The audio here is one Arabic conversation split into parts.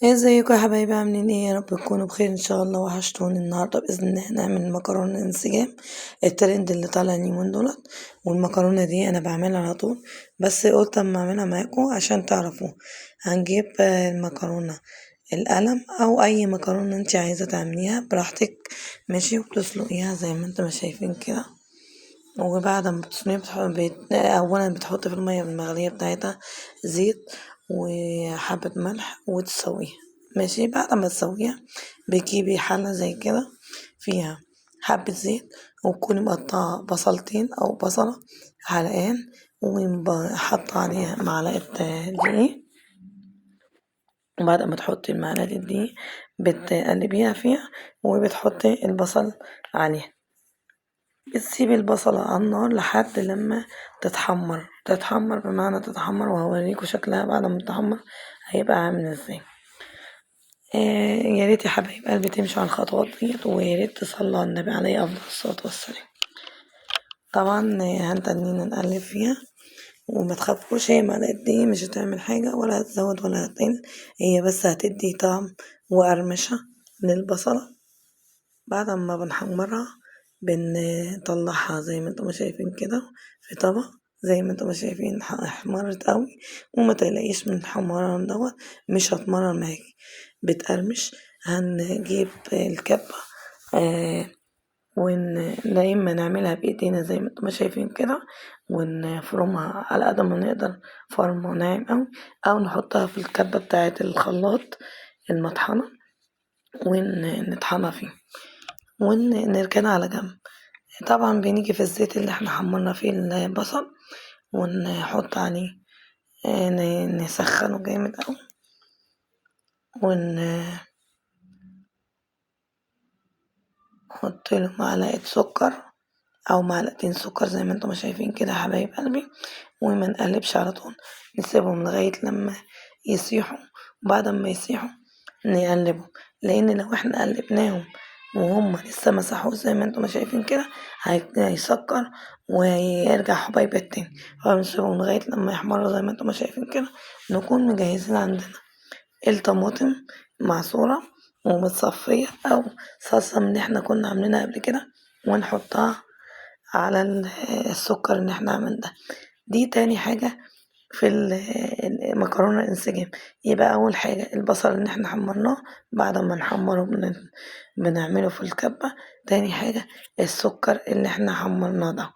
ازيكم يا حبايبي عاملين ايه؟ يا رب تكونوا بخير ان شاء الله. وحشتوني. النهارده باذن الله هنعمل مكرونه انسجام، الترند اللي طالع اليومين دولت. والمكرونه دي انا بعملها على طول، بس قلت اما اعملها معاكم عشان تعرفوا. هنجيب المكرونه القلم او اي مكرونه انت عايزه تعمليها براحتك، ماشي. وبتسلقيها زي ما انتم شايفين كده. وبعد ما بتسلقيها اولا بتحطي في الميه المغليه بتاعتها زيت وحبة ملح وتسويها، ماشي. بعد ما تسويها بتجيبي حلة زي كده فيها حبة زيت، وتكوني مقطعة بصلتين أو بصلة حلقان، وحاطة عليها معلقة دقيق. وبعد ما تحطي معلقة الدقيق بتقلبيها فيها، وبتحطي البصل عليها. بتسيبي البصلة على النار لحد لما تتحمر بمعنى تتحمر، وهوريكوا شكلها بعد ما تتحمر هيبقى عامل ازاي. يا ريت يا حبايب قلبي تمشوا على الخطوات ديت، ويا ريت تصلوا على النبي عليه افضل الصلاة والسلام. طبعا هنتنينا نقلب فيها، وما تخافوش، هي معلقة دي مش هتعمل حاجة ولا هتزود ولا هتقل، هي بس هتدي طعم وقرمشة للبصلة. بعد ما بنحمرها بنطلعها زي ما انتم شايفين كده في طبق، زي ما انتم شايفين احمرت قوي. وما تقلقيش من الحمران دوت، مش هتمرر معاكي، بتقرمش. هنجيب الكبة لا إما نعملها بإيدينا زي ما انتم شايفين كده، ونفرمها على قد ما نقدر فرمة ناعم أوي، أو نحطها في الكبة بتاعة الخلاط المطحنة ونطحنها فيه ونركنها على جنب. طبعا بنيجي في الزيت اللي احنا حمرنا فيه البصل ونحط عليه، نسخنه جامد أوي، ونحط له معلقة سكر أو معلقتين سكر زي ما انتم شايفين كده يا حبايب قلبي. وما نقلبش على طول، نسيبهم لغاية لما يسيحوا. وبعد ما يسيحوا نقلبهم، لأن لو احنا قلبناهم وهم لسه مسحوش زي ما انتم شايفين كده هيسكر ويرجع حبيبات تاني. فبنسيبهم لغاية لما يحمروا زي ما انتم شايفين كده. نكون مجهزين عندنا الطماطم معصورة ومتصفية، أو صلصة من اللي احنا كنا عاملينها قبل كده، ونحطها على السكر اللي احنا عملناه. دي تاني حاجة في المكرونة الانسجام. يبقى أول حاجة البصل اللي احنا حمرناه، بعد ما نحمره بنعمله في الكبة. تاني حاجة السكر اللي احنا حمرناه ده،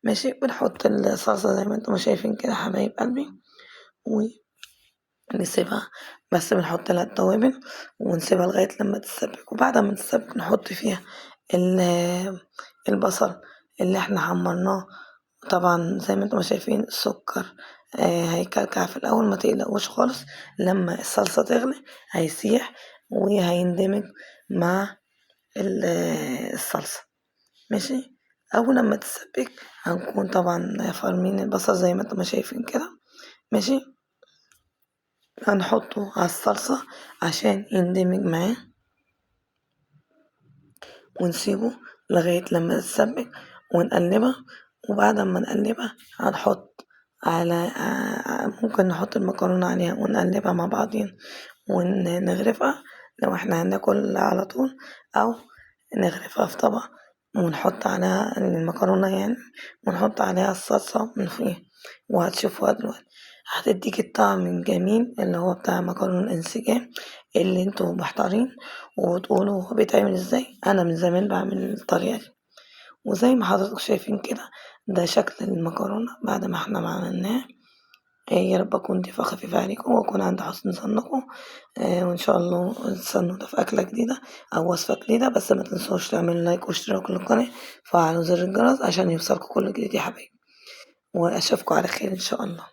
ماشي. بنحط الصلصة زي ما انتم شايفين كده حبايب قلبي، ونسيبها، بس بنحط لها التوابل ونسيبها لغاية لما تتسبك. وبعد ما تتسبك نحط فيها البصل اللي احنا حمرناه. طبعا زي ما انتم شايفين السكر هيكلكع في الاول، ما تقلقوش خالص. لما الصلصة تغلي هيسيح وهيندمج مع الصلصة، ماشي. اول لما تتسبك هنكون طبعا فارمين البصل زي ما انتم شايفين كده، ماشي. هنحطه على الصلصة عشان يندمج معاه، ونسيبه لغاية لما تتسبك ونقلبها. وبعد ما نقلبها هنحط على ممكن نحط المكرونة عليها ونقلبها مع بعضين ونغرفها لو احنا هناكل على طول، او نغرفها في طبق ونحط عليها المكرونة يعني، ونحط عليها الصلصة من فوق. وهتشوفوها دلوقتي هتديك الطعم الجميل اللي هو بتاع مكرونة الانسجام اللي انتوا محتارين وتقولوا هو بيتعمل ازاي. انا من زمان بعمل الطريقة دي، وزي ما حضرتك شايفين كده ده شكل المكرونة بعد ما احنا عملناها. يا رب اكون ضيفة خفيفة عليكم واكون عند حسن ظنكم. وان شاء الله تستنوا ده في اكلة جديدة او وصفة جديدة. بس ما تنسوش تعملوا لايك واشتراك للقناة، وفعلوا زر الجرس عشان يوصلكم كل جديد يا حبايبي. واشوفكم على خير ان شاء الله.